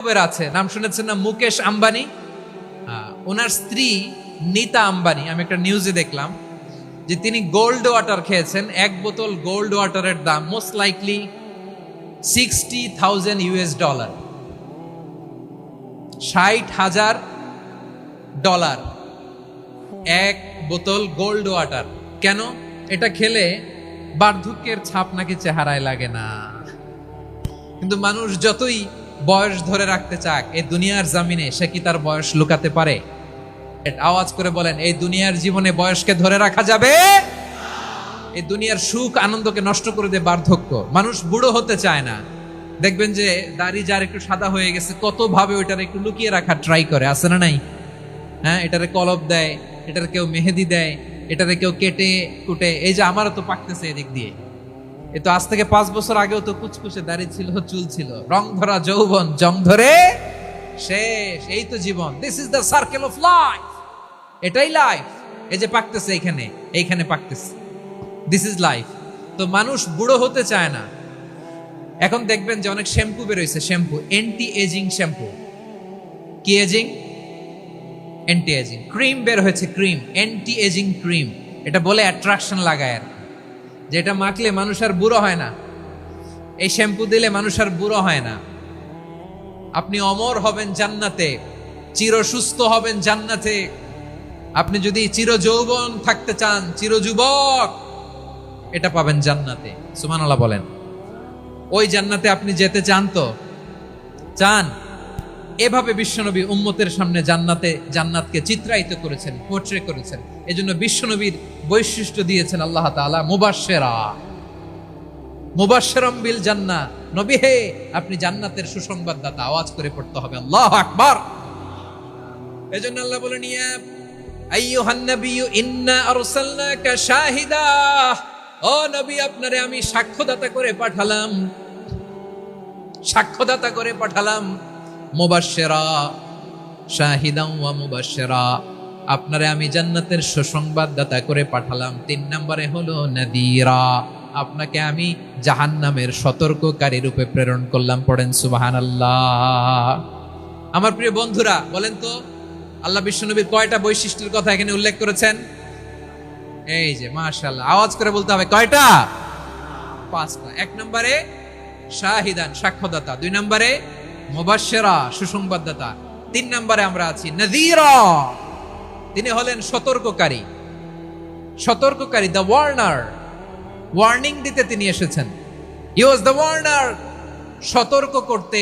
আছে, নাম শুনেছেন না? মুকেশ আম্বানি। ওনার স্ত্রী নীতা আম্বানি, আমি একটা নিউজে দেখলাম যে তিনি গোল্ড ওয়াটার খেয়েছেন। এক বোতল গোল্ড ওয়াটারের দাম মোস্ট লাইকলি $60,000, $60,000 এক বোতল গোল্ড ওয়াটার। কেন? এটা খেলে বার্ধক্যের ছাপ নাকি চেহারায় লাগে না। কিন্তু মানুষ যতই বয়স ধরে রাখতে চাক, এই দুনিয়ার জামিনে সে কি তার বয়স লুকাতে পারে? আওয়াজ করে বলেন, এই দুনিয়ার জীবনে বয়সকে ধরে রাখা যাবে? এই দুনিয়ার সুখ আনন্দকে নষ্ট করে দেয় বার্ধক্য। মানুষ বুড়ো হতে চায় না। দেখবেন যে দাড়ি যার একটু সাদা হয়ে গেছে, কত ভাবে ওইটার একটু লুকিয়ে রাখার ট্রাই করে, আছে না নাই? হ্যাঁ, এটারে কলপ দেয়, এটার কেউ মেহেদি দেয়, এটারে কেউ কেটে কুটে। এই যে আমারও তো পাকতেছে এদিক দিয়ে। এ তো আজ থেকে 5 বছর আগেও তো কুচকুচে দাড়ি ছিল, চুল ছিল, রং ধরা যৌবন জং ধরে শেষ। এই তো জীবন। This is the circle of life. এটাই লাইফ। এই যে পাকতেছে এইখানে পাকতেছে, দিস ইজ লাইফ। তো মানুষ বুড়ো হতে চায় না। এখন দেখবেন যে অনেক শ্যাম্পু বেরোইছে, শ্যাম্পু অ্যান্টি এজিং শ্যাম্পু। কি এজিং? Anti ageing. ক্রিম বের হয়েছে, ক্রিম, অ্যান্টি এজিং ক্রিম। এটা বলে অ্যাট্রাকশন লাগায় আর, যেটা মাখলে মানুষ আর বুড়ো হয় না। এই শ্যাম্পু দিলে মানুষ আর বুড়ো হয় না। আপনি অমর হবেন জান্নাতে, চির সুস্থ হবেন জান্নাতে। আপনি যদি চির যৌবন থাকতে চান, চির যুবক, এটা পাবেন জান্নাতে। সুবহানাল্লাহ বলেন। ওই জান্নাতে আপনি যেতে চান তো? চান? এভাবে বিশ্বনবী উম্মতের সামনে জান্নাতকে চিত্রায়িত করেছেন, পোর্ট্রে করেছেন। এজন্য বিশ্বনবীর বৈশিষ্ট্য দিয়েছেন আল্লাহ তাআলা মুবাশশিরাম বিল জান্নাহ। নবী হে, আপনি জান্নাতের সুসংবাদদাতা। আওয়াজ করে পড়তে হবে আল্লাহু আকবার। এজন্য আল্লাহ বলেন, ইয়া আইয়ুহান নাবিয়্যু ইন্না আরসালনাকা শাহিদা। ও নবী, আপনারে আমি সাক্ষ্যদাতা করে পাঠালাম, সাক্ষ্যদাতা করে পাঠালাম। মুবাশশিরা, শাহিদান ওয়া মুবাশশিরা, আপনারে আমি জান্নাতের সুসংবাদদাতা করে পাঠালাম। 3 নম্বরে হলো নাদিরা, আপনাকে আমি জাহান্নামের সতর্ককারী রূপে প্রেরণ করলাম। পড়েন সুবহানাল্লাহ। আমার প্রিয় বন্ধুরা, বলেন তো আল্লাহ বিশ্বনবীর কয়টা বৈশিষ্ট্যের কথা এখানে উল্লেখ করেছেন? এই যে মাশাআল্লাহ, আওয়াজ করে বলতে হবে, কয়টা? 5টা। 1 নম্বরে শাহিদান, সাক্ষ্যদাতা। 2 নম্বরে মুবাশশিরা, সুসংবাদদাতা। 3 নম্বরে আমরা আছি নাযীরা, তিনি হলেন সতর্ককারী। সতর্ককারী, দ্য ওয়ার্নার। ওয়ার্নিং দিতে তিনি এসেছেন। হি ওয়াজ দ্য ওয়ার্নার, সতর্ক করতে।